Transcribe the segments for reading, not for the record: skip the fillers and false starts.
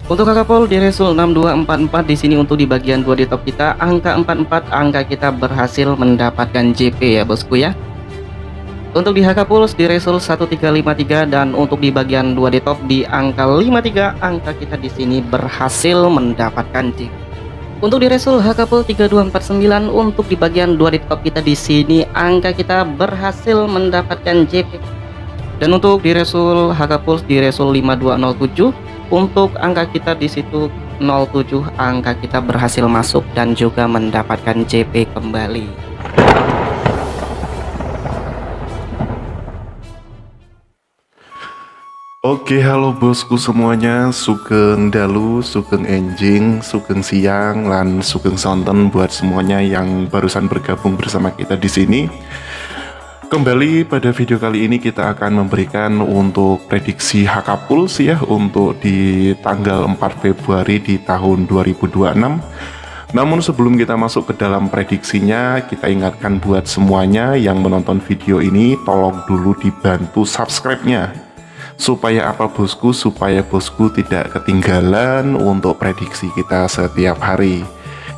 Untuk Kakapol di Resul 6244 di sini untuk di bagian 2 di top kita angka 44, angka kita berhasil mendapatkan JP ya bosku ya. Untuk di HK Puls di Resul 1353 dan untuk di bagian 2 di top di angka 53, angka kita di sini berhasil mendapatkan JP. Untuk di Resul HK Puls 3249 untuk di bagian 2 di top kita di sini angka kita berhasil mendapatkan JP. Dan untuk di Resul HK Puls di Resul 5207 untuk angka kita di situ 07, angka kita berhasil masuk dan juga mendapatkan JP kembali. Oke, halo bosku semuanya, sugeng dalu, sugeng enjing, sugeng siang, lan sugeng sonten buat semuanya yang barusan bergabung bersama kita di sini. Kembali pada video kali ini kita akan memberikan untuk prediksi HK Puls ya untuk di tanggal 4 Februari di tahun 2026. Namun sebelum kita masuk ke dalam prediksinya, kita ingatkan buat semuanya yang menonton video ini tolong dulu dibantu subscribe-nya. Supaya apa bosku? Supaya bosku tidak ketinggalan untuk prediksi kita setiap hari.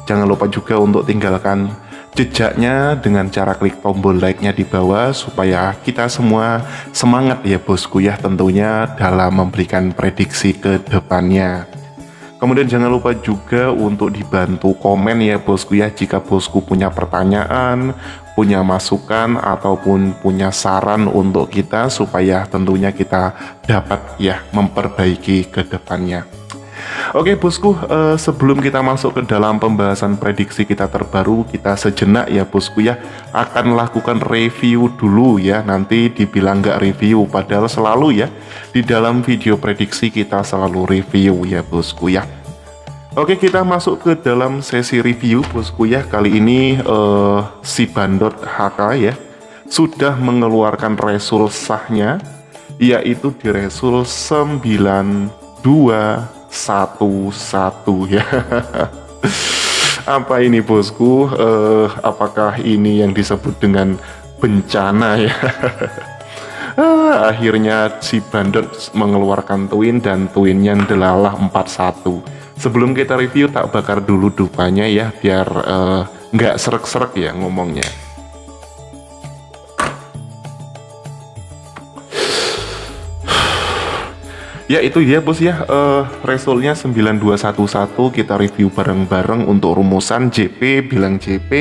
Jangan lupa juga untuk tinggalkan jejaknya dengan cara klik tombol like-nya di bawah supaya kita semua semangat ya bosku ya tentunya dalam memberikan prediksi ke depannya. Kemudian jangan lupa juga untuk dibantu komen ya bosku ya jika bosku punya pertanyaan, punya masukan ataupun punya saran untuk kita supaya tentunya kita dapat ya memperbaiki ke depannya. Oke bosku, sebelum kita masuk ke dalam pembahasan prediksi kita terbaru, kita sejenak ya bosku ya akan lakukan review dulu ya. Nanti dibilang nggak review, padahal selalu ya di dalam video prediksi kita selalu review ya bosku ya. Oke, kita masuk ke dalam sesi review bosku ya. Kali ini si Bandot HK ya sudah mengeluarkan resul sahnya, yaitu di resul 9211 ya. Apa ini bosku? Apakah ini yang disebut dengan bencana ya? Akhirnya si Bandot mengeluarkan twin dan twinnya delalah 41. Sebelum kita review tak bakar dulu dupanya ya biar nggak serak-serak ya ngomongnya. Ya itu dia bos ya, resultnya 9211 kita review bareng-bareng untuk rumusan JP bilang JP,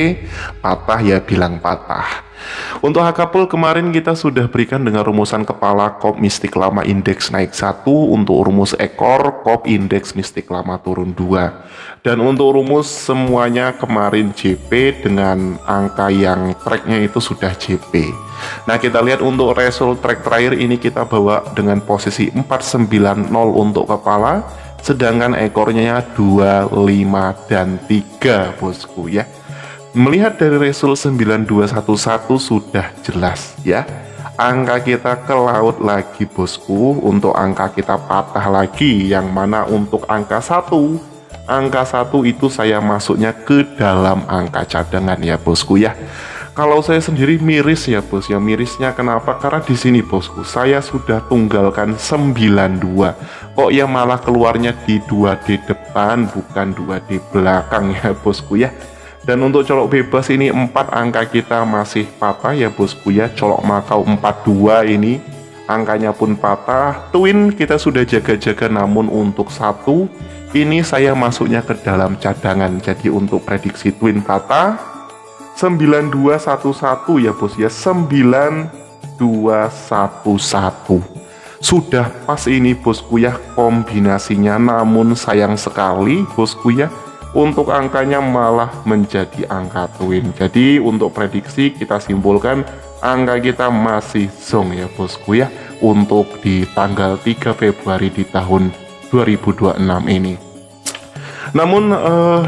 patah ya bilang patah. Untuk HK kemarin kita sudah berikan dengan rumusan kepala kop mistik lama indeks naik 1, untuk rumus ekor kop indeks mistik lama turun 2. Dan untuk rumus semuanya kemarin JP dengan angka yang tracknya itu sudah JP. Nah kita lihat untuk result track terakhir ini kita bawa dengan posisi 490 untuk kepala, sedangkan ekornya 2, 5, dan 3 bosku ya. Melihat dari result 9211 sudah jelas ya, angka kita ke laut lagi bosku. Untuk angka kita patah lagi, yang mana untuk angka 1 itu saya masuknya ke dalam angka cadangan ya bosku ya. Kalau saya sendiri miris ya bos ya, mirisnya kenapa? Karena di sini bosku saya sudah tunggalkan 92, kok ya malah keluarnya di 2D depan bukan 2D belakang ya bosku ya. Dan untuk colok bebas ini 4 angka kita masih patah ya bosku ya. Colok Makau 42 ini angkanya pun patah. Twin kita sudah jaga-jaga, namun untuk 1 ini saya masuknya ke dalam cadangan. Jadi untuk prediksi twin patah 9211 ya bos ya, 9211 sudah pas ini bosku ya kombinasinya. Namun sayang sekali bosku ya, untuk angkanya malah menjadi angka twin. Jadi untuk prediksi kita simpulkan angka kita masih zong ya bosku ya untuk di tanggal 3 Februari di tahun 2026 ini. Namun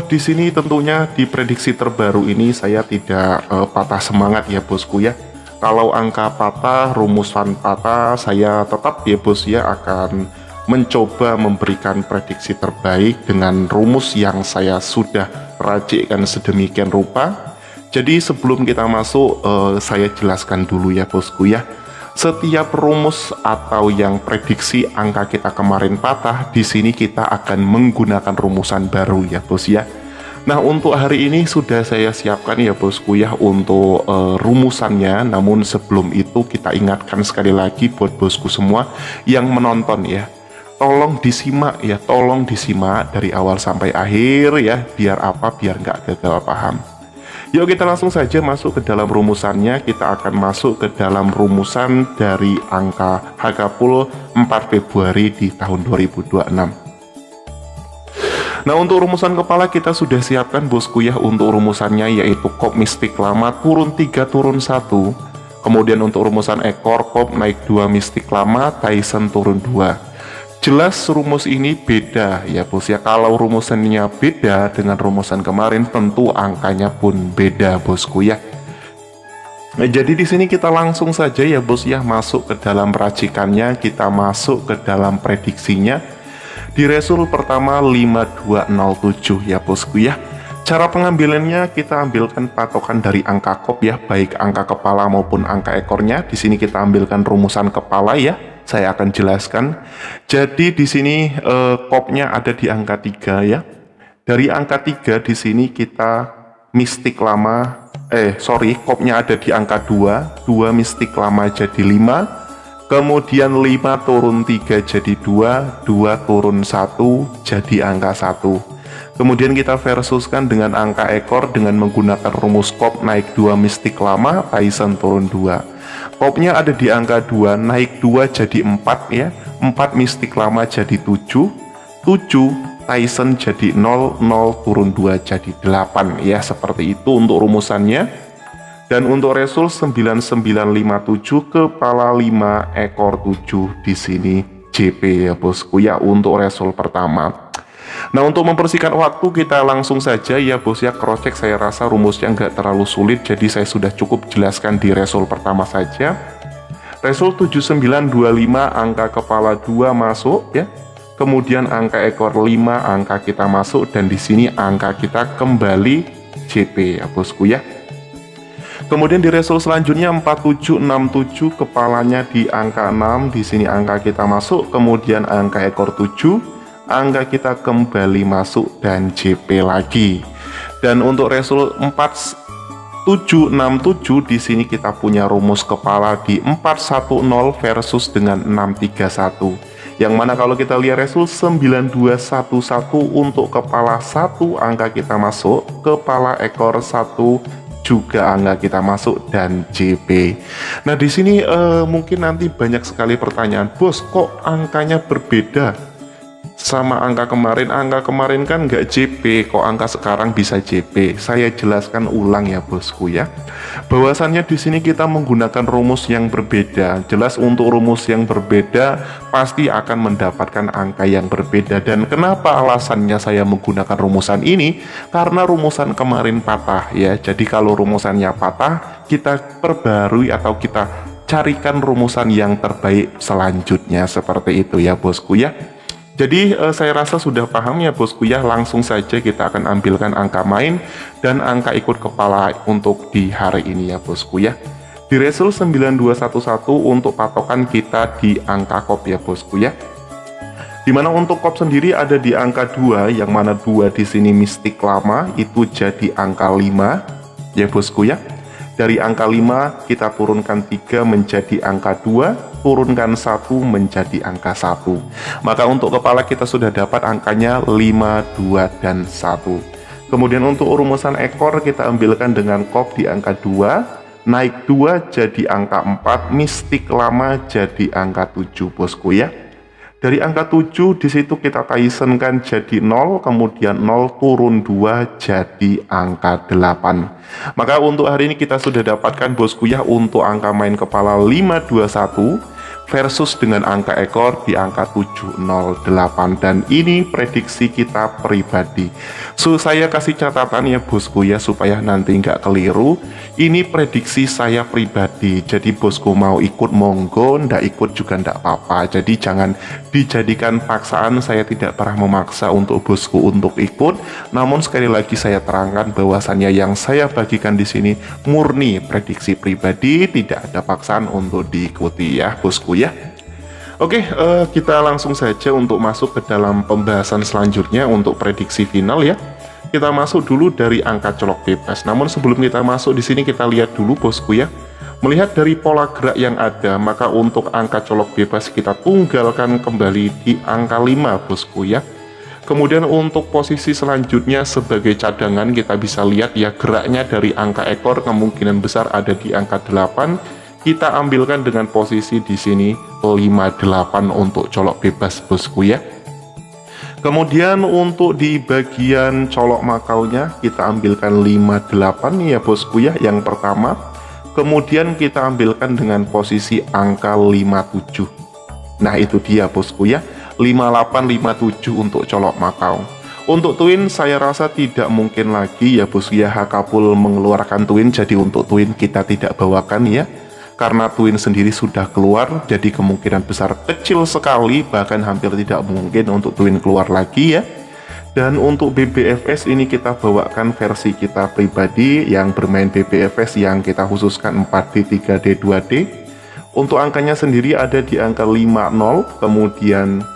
di sini tentunya di prediksi terbaru ini saya tidak patah semangat ya bosku ya. Kalau angka patah, rumusan patah, saya tetap ya bos ya akan mencoba memberikan prediksi terbaik dengan rumus yang saya sudah racikkan sedemikian rupa. Jadi sebelum kita masuk saya jelaskan dulu ya bosku ya, Setiap rumus atau yang prediksi angka kita kemarin patah, di sini kita akan menggunakan rumusan baru ya bos ya. Nah untuk hari ini sudah saya siapkan ya bosku ya untuk rumusannya. Namun sebelum itu kita ingatkan sekali lagi buat bosku semua yang menonton ya, tolong disimak ya, tolong disimak dari awal sampai akhir ya, biar apa, biar nggak gagal paham. Yuk kita langsung saja masuk ke dalam rumusannya. Kita akan masuk ke dalam rumusan dari angka Hakapul 4 Februari di tahun 2026. Nah untuk rumusan kepala kita sudah siapkan bosku ya, untuk rumusannya yaitu kop mistik lama turun 3 turun 1. Kemudian untuk rumusan ekor, kop naik 2 mistik lama, Tyson turun 2. Jelas rumus ini beda ya bos ya. Kalau rumusannya beda dengan rumusan kemarin, tentu angkanya pun beda bosku ya. Nah, jadi di sini kita langsung saja ya bos ya masuk ke dalam racikannya, kita masuk ke dalam prediksinya. Di resul pertama 5207 ya bosku ya. Cara pengambilannya kita ambilkan patokan dari angka kop ya, baik angka kepala maupun angka ekornya. Di sini kita ambilkan rumusan kepala ya. Saya akan jelaskan. Jadi di sini kopnya ada di angka 3 ya. Dari angka 3 di sini kita mistik lama, kopnya ada di angka 2, 2 mistik lama jadi 5. Kemudian 5 turun 3 jadi 2, 2 turun 1 jadi angka 1. Kemudian kita versuskan dengan angka ekor dengan menggunakan rumus kop naik 2 mistik lama, Tyson turun 2. Kopnya ada di angka 2, naik 2 jadi 4 ya, 4 mistik lama jadi 7, 7 Tyson jadi 0, 0 turun 2 jadi 8 ya, seperti itu untuk rumusannya. Dan untuk resul 9957 kepala 5 ekor 7 di sini JP ya bosku ya untuk resul pertama. Nah untuk mempersingkat waktu kita langsung saja ya bos ya, cross check. Saya rasa rumusnya nggak terlalu sulit, jadi saya sudah cukup jelaskan di resul pertama saja. Resul 7925 angka kepala 2 masuk ya. Kemudian angka ekor 5 angka kita masuk, dan di sini angka kita kembali JP ya bosku ya. Kemudian di resul selanjutnya 4767 kepalanya di angka 6, di sini angka kita masuk, kemudian angka ekor 7 angka kita kembali masuk dan JP lagi. Dan untuk resul 4767 di sini kita punya rumus kepala di 410 versus dengan 631. Yang mana kalau kita lihat resul 9211 untuk kepala 1 angka kita masuk, kepala ekor 1 juga angka kita masuk dan JP. Nah di sini mungkin nanti banyak sekali pertanyaan, bos kok angkanya berbeda sama angka kemarin? Angka kemarin kan nggak JP, kok angka sekarang bisa JP? Saya jelaskan ulang ya bosku ya, bahwasannya di sini kita menggunakan rumus yang berbeda. Jelas untuk rumus yang berbeda pasti akan mendapatkan angka yang berbeda. Dan kenapa alasannya saya menggunakan rumusan ini? Karena rumusan kemarin patah ya. Jadi kalau rumusannya patah, kita perbarui atau kita carikan rumusan yang terbaik selanjutnya, seperti itu ya bosku ya. Jadi saya rasa sudah paham ya bosku ya. Langsung saja kita akan ambilkan angka main dan angka ikut kepala untuk di hari ini ya bosku ya. Di resul 9211 untuk patokan kita di angka kop ya bosku ya. Dimana untuk kop sendiri ada di angka 2, yang mana 2 di sini mistik lama itu jadi angka 5 ya bosku ya. Dari angka 5 kita turunkan 3 menjadi angka 2, turunkan 1 menjadi angka 1. Maka untuk kepala kita sudah dapat angkanya 5, 2, dan 1. Kemudian untuk rumusan ekor kita ambilkan dengan kop di angka 2, naik 2 jadi angka 4, mistik lama jadi angka 7 bosku ya. Dari angka 7 di situ kita Tysonkan jadi 0, kemudian 0 turun 2 jadi angka 8. Maka untuk hari ini kita sudah dapatkan bosku ya untuk angka main kepala 521, versus dengan angka ekor di angka 708, dan ini prediksi kita pribadi. So saya kasih catatan ya bosku ya, supaya nanti nggak keliru. Ini prediksi saya pribadi, jadi bosku mau ikut monggo, ndak ikut juga ndak apa-apa. Jadi jangan dijadikan paksaan, saya tidak pernah memaksa untuk bosku untuk ikut. Namun sekali lagi saya terangkan bahwasannya yang saya bagikan di sini murni prediksi pribadi, tidak ada paksaan untuk diikuti ya bosku ya. Oke, kita langsung saja untuk masuk ke dalam pembahasan selanjutnya untuk prediksi final ya. Kita masuk dulu dari angka colok bebas. Namun sebelum kita masuk di sini kita lihat dulu bosku ya. Melihat dari pola gerak yang ada, maka untuk angka colok bebas kita tunggalkan kembali di angka 5 bosku ya. Kemudian untuk posisi selanjutnya sebagai cadangan kita bisa lihat ya, geraknya dari angka ekor kemungkinan besar ada di angka 8. Kita ambilkan dengan posisi di sini 58 untuk colok bebas bosku ya. Kemudian untuk di bagian colok makaunya kita ambilkan 58 ya bosku ya, yang pertama. Kemudian kita ambilkan dengan posisi angka 57. Nah itu dia bosku ya, 5857 untuk colok makau. Untuk twin saya rasa tidak mungkin lagi ya bosku ya, Hakapul mengeluarkan twin, jadi untuk twin kita tidak bawakan ya. Karena twin sendiri sudah keluar, jadi kemungkinan besar kecil sekali, bahkan hampir tidak mungkin untuk twin keluar lagi ya. Dan untuk BBFS ini kita bawakan versi kita pribadi yang bermain BBFS yang kita khususkan 4D, 3D, 2D. Untuk angkanya sendiri ada di angka 50, kemudian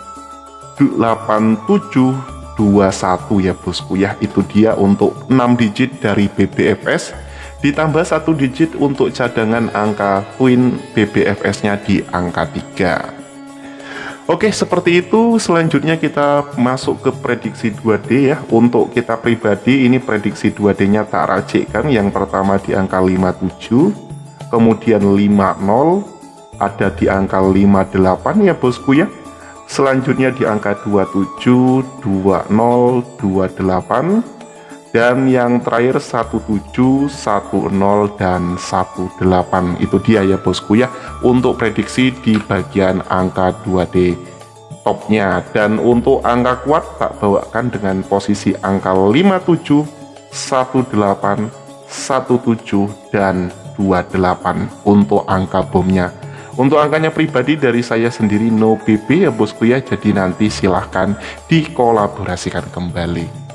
8721 ya bosku ya. Itu dia untuk 6 digit dari BBFS. Ditambah 1 digit untuk cadangan angka twin BBFS-nya di angka 3. Oke, seperti itu. Selanjutnya kita masuk ke prediksi 2D ya. Untuk kita pribadi ini prediksi 2D-nya tak racikkan. Yang pertama di angka 57, kemudian 50, ada di angka 58 ya bosku ya. Selanjutnya di angka 27, 20, 28. Dan yang terakhir 17, 10, dan 18. Itu dia ya bosku ya, untuk prediksi di bagian angka 2D topnya. Dan untuk angka kuat tak bawakan dengan posisi angka 57, 18, 17, dan 28 untuk angka bomnya. Untuk angkanya pribadi dari saya sendiri no BB ya bosku ya, jadi nanti silahkan dikolaborasikan kembali.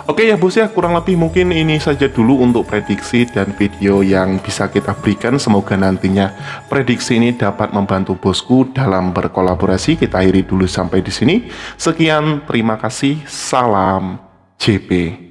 Oke ya bos ya, kurang lebih mungkin ini saja dulu untuk prediksi dan video yang bisa kita berikan. Semoga nantinya prediksi ini dapat membantu bosku dalam berkolaborasi. Kita akhiri dulu sampai di sini. Sekian, terima kasih. Salam JP.